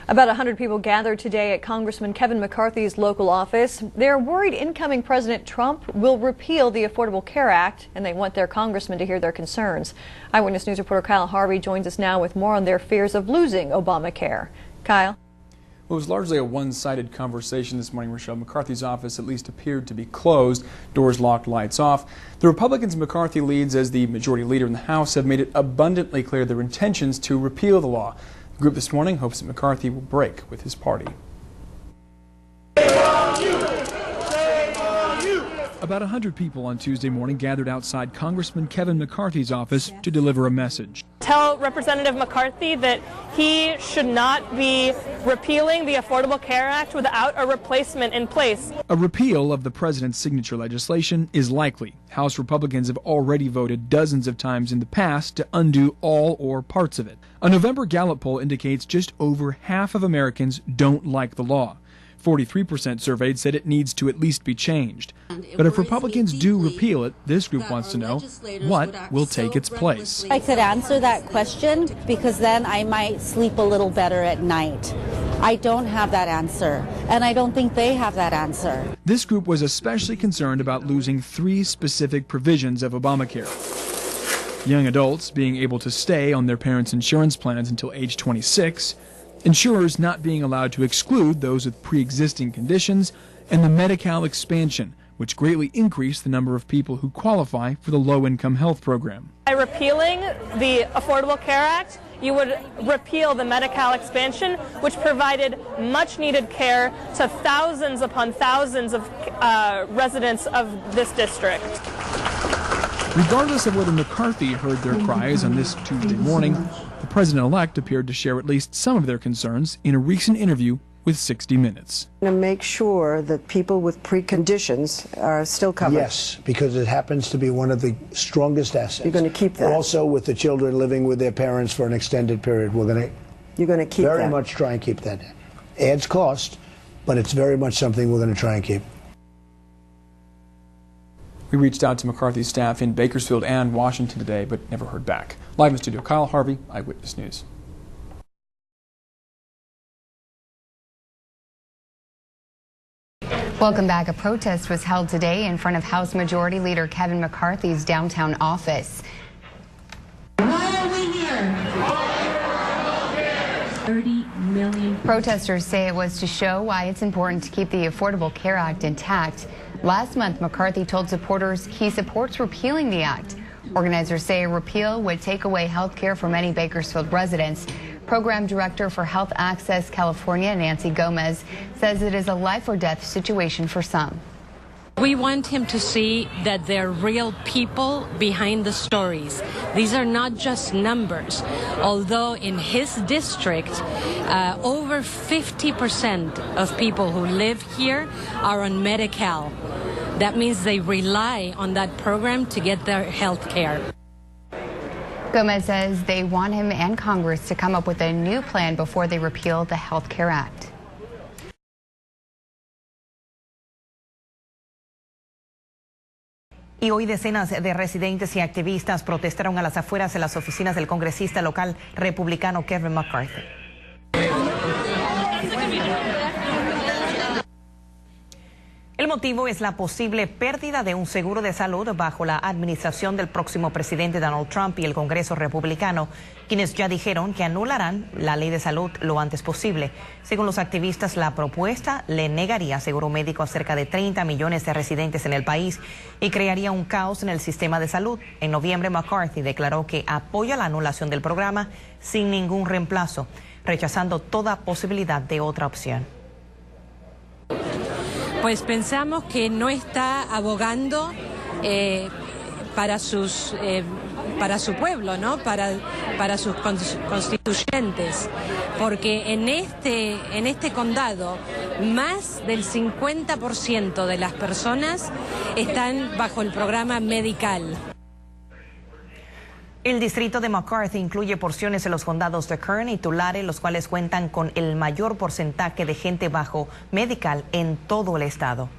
About 100 people gathered today at Congressman Kevin McCarthy's local office. They're worried incoming President Trump will repeal the Affordable Care Act, and they want their congressman to hear their concerns. Eyewitness News reporter Kyle Harvey joins us now with more on their fears of losing Obamacare. Kyle? Well, it was largely a one-sided conversation this morning, Rochelle. McCarthy's office at least appeared to be closed, doors locked, lights off. The Republicans McCarthy leads as the majority leader in the House have made it abundantly clear their intentions to repeal the law. The group this morning hopes that McCarthy will break with his party. About 100 people on Tuesday morning gathered outside Congressman Kevin McCarthy's office to deliver a message. Tell Representative McCarthy that he should not be repealing the Affordable Care Act without a replacement in place. A repeal of the president's signature legislation is likely. House Republicans have already voted dozens of times in the past to undo all or parts of it. A November Gallup poll indicates just over half of Americans don't like the law. 43% surveyed said it needs to at least be changed. But if Republicans do repeal it, this group wants to know what will take its place. I could answer that question because then I might sleep a little better at night. I don't have that answer, and I don't think they have that answer. This group was especially concerned about losing three specific provisions of Obamacare. Young adults being able to stay on their parents' insurance plans until age 26, insurers not being allowed to exclude those with pre-existing conditions, and the Medi-Cal expansion, which greatly increased the number of people who qualify for the low-income health program. By repealing the Affordable Care Act, you would repeal the Medi-Cal expansion, which provided much-needed care to thousands upon thousands of residents of this district. Regardless of whether McCarthy heard their cries on this Tuesday morning, the president-elect appeared to share at least some of their concerns in a recent interview with 60 Minutes. To make sure that people with preconditions are still covered. Yes, because it happens to be one of the strongest assets. You're going to keep that. Also, with the children living with their parents for an extended period, we're going to keep very that. much try and keep that. Adds cost, but it's very much something we're going to try and keep. We reached out to McCarthy's staff in Bakersfield and Washington today, but never heard back. Live in studio, Kyle Harvey, Eyewitness News. Welcome back. A protest was held today in front of House Majority Leader Kevin McCarthy's downtown office. Why are we here? 30 million. Protesters say it was to show why it's important to keep the Affordable Care Act intact. Last month, McCarthy told supporters he supports repealing the act. Organizers say a repeal would take away health care for many Bakersfield residents. Program Director for Health Access California, Nancy Gomez, says it is a life or death situation for some. We want him to see that there are real people behind the stories. These are not just numbers. Although in his district, over 50% of people who live here are on Medi-Cal. That means they rely on that program to get their health care. Gomez says they want him and Congress to come up with a new plan before they repeal the Health Care Act. Y hoy decenas de residentes y activistas protestaron a las afueras de las oficinas del congresista local republicano Kevin McCarthy. El motivo es la posible pérdida de un seguro de salud bajo la administración del próximo presidente Donald Trump y el Congreso republicano, quienes ya dijeron que anularán la ley de salud lo antes posible. Según los activistas, la propuesta le negaría seguro médico a cerca de 30 millones de residentes en el país y crearía un caos en el sistema de salud. En noviembre, McCarthy declaró que apoya la anulación del programa sin ningún reemplazo, rechazando toda posibilidad de otra opción. Pues pensamos que no está abogando para su pueblo, ¿no? Para sus constituyentes, porque en este condado más del 50% de las personas están bajo el programa Medi-Cal. El distrito de McCarthy incluye porciones de los condados de Kern y Tulare, los cuales cuentan con el mayor porcentaje de gente bajo Medi-Cal en todo el estado.